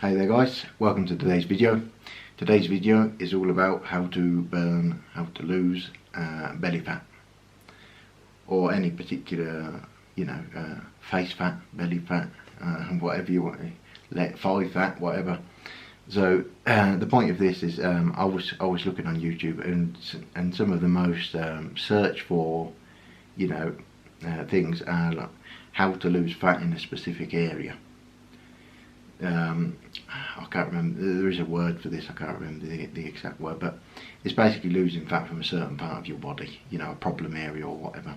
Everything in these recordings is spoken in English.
Hey there guys, welcome to today's video. Today's video is all about how to lose belly fat, or any particular, face fat, belly fat, whatever you want, thigh fat, whatever. So the point of this is I was looking on YouTube, and some of the most searched for things are like how to lose fat in a specific area. I can't remember, there is a word for this, I can't remember the exact word, but it's basically losing fat from a certain part of your body, a problem area or whatever.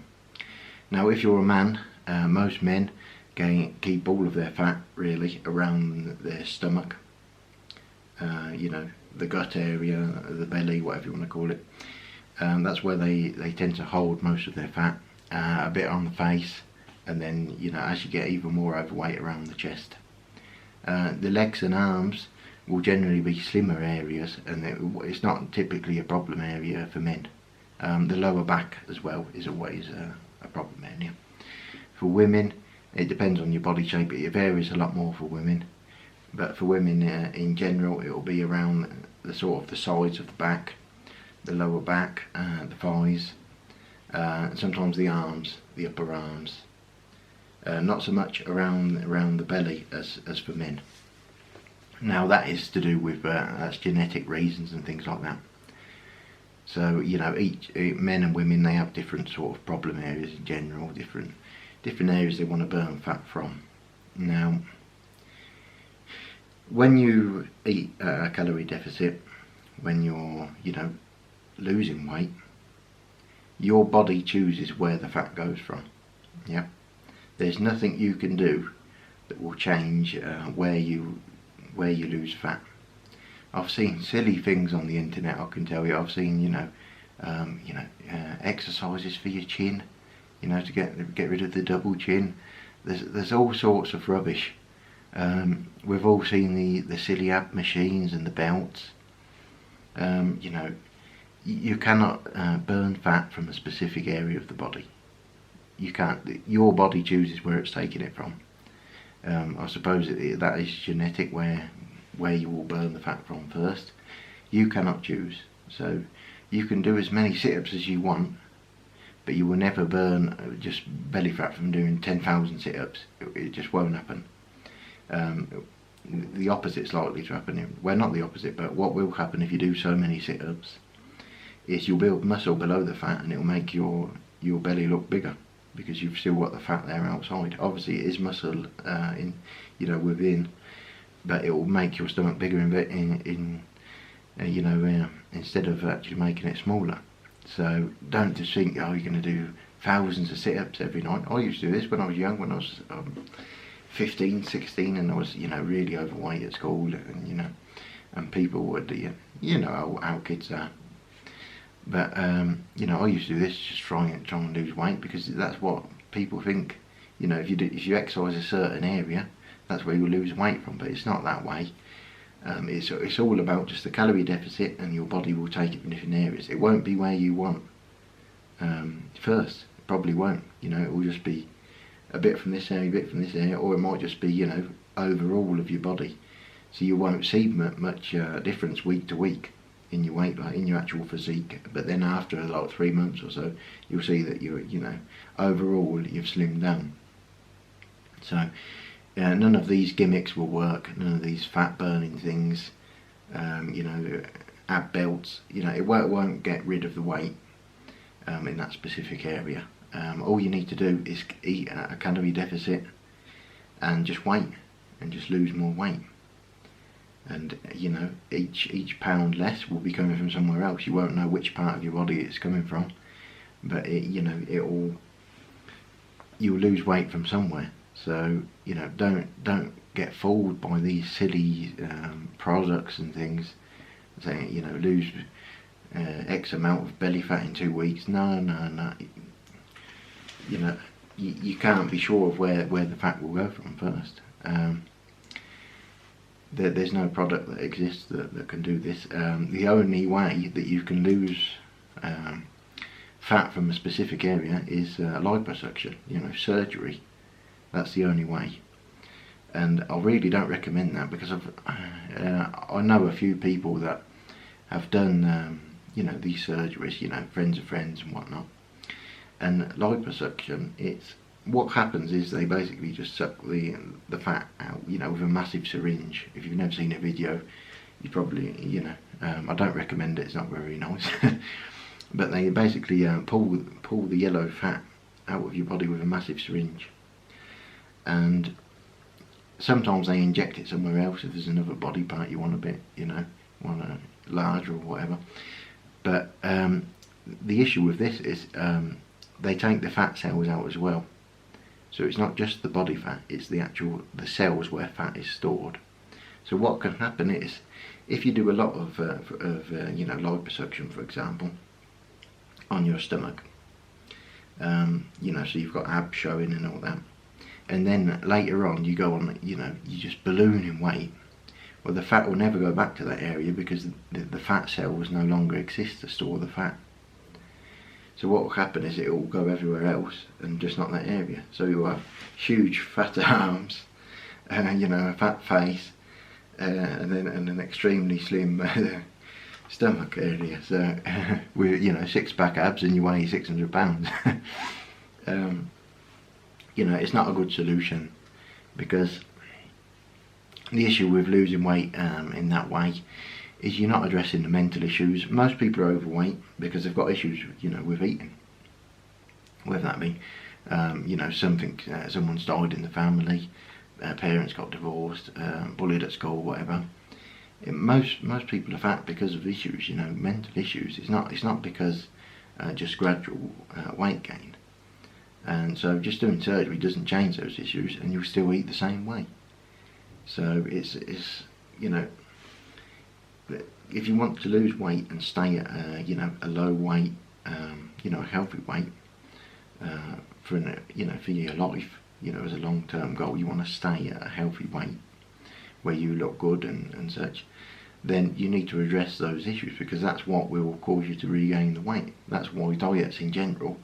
Now if you're a man, most men keep all of their fat really around their stomach, the gut area, the belly, whatever you want to call it. That's where they tend to hold most of their fat, a bit on the face, and then as you get even more overweight, around the chest. The legs and arms will generally be slimmer areas, and it's not typically a problem area for men. The lower back as well is always a problem area. For women, it depends on your body shape. It varies a lot more for women, but for women in general, it will be around the sides of the back, the lower back, the thighs, sometimes the arms, the upper arms. Not so much around the belly as for men. Now that is to do with that's genetic reasons and things like that. So each men and women, they have different sort of problem areas in general, different areas they want to burn fat from. Now when you eat a calorie deficit, when you're losing weight, your body chooses where the fat goes from. Yeah. There's nothing you can do that will change where you lose fat. I've seen silly things on the internet, I can tell you. I've seen exercises for your chin, to get rid of the double chin. There's all sorts of rubbish. We've all seen the silly ab machines and the belts. You cannot burn fat from a specific area of the body. You can't. Your body chooses where it's taking it from. I suppose that is genetic, where you will burn the fat from first. You cannot choose. So you can do as many sit-ups as you want, but you will never burn just belly fat from doing 10,000 sit-ups. It just won't happen. The opposite's likely to happen. Well, not the opposite, but what will happen if you do so many sit-ups is you'll build muscle below the fat, and it will make your belly look bigger, because you've still got the fat there outside. Obviously it is muscle within, but it will make your stomach bigger instead of actually making it smaller. So don't just think, oh, you're going to do thousands of sit-ups every night. I used to do this when I was young, when I was 15, 16, and I was really overweight at school, and people would how kids are. But I used to do this, just trying to lose weight, because that's what people think. If you exercise a certain area, that's where you lose weight from. But it's not that way. It's all about just the calorie deficit, and your body will take it from different areas. It won't be where you want first. It probably won't. It will just be a bit from this area, a bit from this area, or it might just be overall of your body. So you won't see much difference week to week in your weight, like in your actual physique. But then after like 3 months or so, you'll see that overall you've slimmed down. So none of these gimmicks will work. None of these fat burning things, ab belts. It won't get rid of the weight in that specific area. All you need to do is eat a calorie deficit and just wait, and just lose more weight. And each pound less will be coming from somewhere else. You won't know which part of your body it's coming from, but you'll lose weight from somewhere. So don't get fooled by these silly products and things saying lose X amount of belly fat in 2 weeks. No. You can't be sure of where the fat will go from first. There's no product that exists that can do this. The only way that you can lose fat from a specific area is liposuction, surgery. That's the only way. and I really don't recommend that, because I know a few people that have done you know, these surgeries, you know, friends of friends and whatnot. And liposuction, it's, what happens is they basically just suck the fat out, you know, with a massive syringe. If you've never seen a video, you probably, you know, I don't recommend it, it's not very nice. But they basically pull the yellow fat out of your body with a massive syringe, and sometimes they inject it somewhere else if there's another body part you want a bit, you know, want a larger or whatever. But the issue with this is they take the fat cells out as well. So it's not just the body fat, it's the cells where fat is stored. So what can happen is, if you do a lot of you know, liposuction, for example, on your stomach, you know, so you've got abs showing and all that, and then later on you go on, you know, you just balloon in weight, well, the fat will never go back to that area, because the fat cells no longer exist to store the fat. So what will happen is it will go everywhere else and just not that area. So you'll have huge fat arms, you know, a fat face, and then an extremely slim stomach area. So with, you know, 6-pack abs and you weigh 600 pounds. You know, it's not a good solution, because the issue with losing weight in that way is you're not addressing the mental issues. Most people are overweight because they've got issues, you know, with eating. Whether that be, you know, someone's died in the family, parents got divorced, bullied at school, whatever. Most people are fat because of issues, you know, mental issues. It's not because just gradual weight gain. And so just doing surgery doesn't change those issues, and you'll still eat the same way. So it's you know, if you want to lose weight and stay at you know, a low weight, you know, a healthy weight for you know, for your life, you know, as a long-term goal, you want to stay at a healthy weight where you look good and such, then you need to address those issues, because that's what will cause you to regain the weight. That's why diets in general,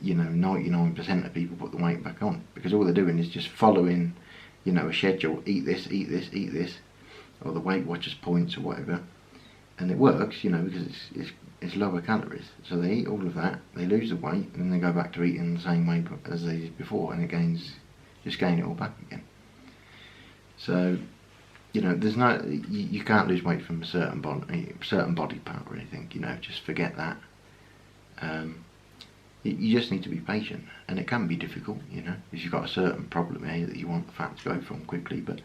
you know, 99% of people put the weight back on, because all they're doing is just following, you know, a schedule. Eat this, eat this, eat this, or the Weight Watchers points or whatever, and it works, you know, because it's lower calories. So they eat all of that, they lose the weight, and then they go back to eating the same way as they did before, and it just gain it all back again. So, you know, there's no, you can't lose weight from a certain body part or anything, you know, just forget that. You just need to be patient, and it can be difficult, you know, if you've got a certain problem here that you want the fat to go from quickly, but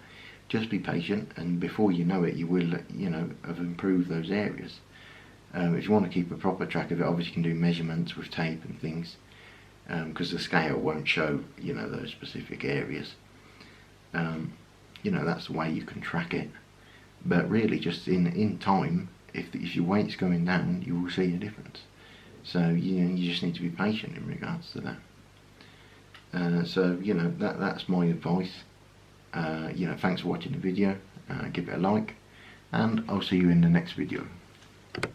just be patient, and before you know it, you will, you know, have improved those areas. If you want to keep a proper track of it, obviously you can do measurements with tape and things, because the scale won't show, you know, those specific areas. You know, that's the way you can track it. But really, just in time, if your weight's going down, you will see a difference. So you know, you just need to be patient in regards to that. So you know, that's my advice. You know, thanks for watching the video. Give it a like, and I'll see you in the next video.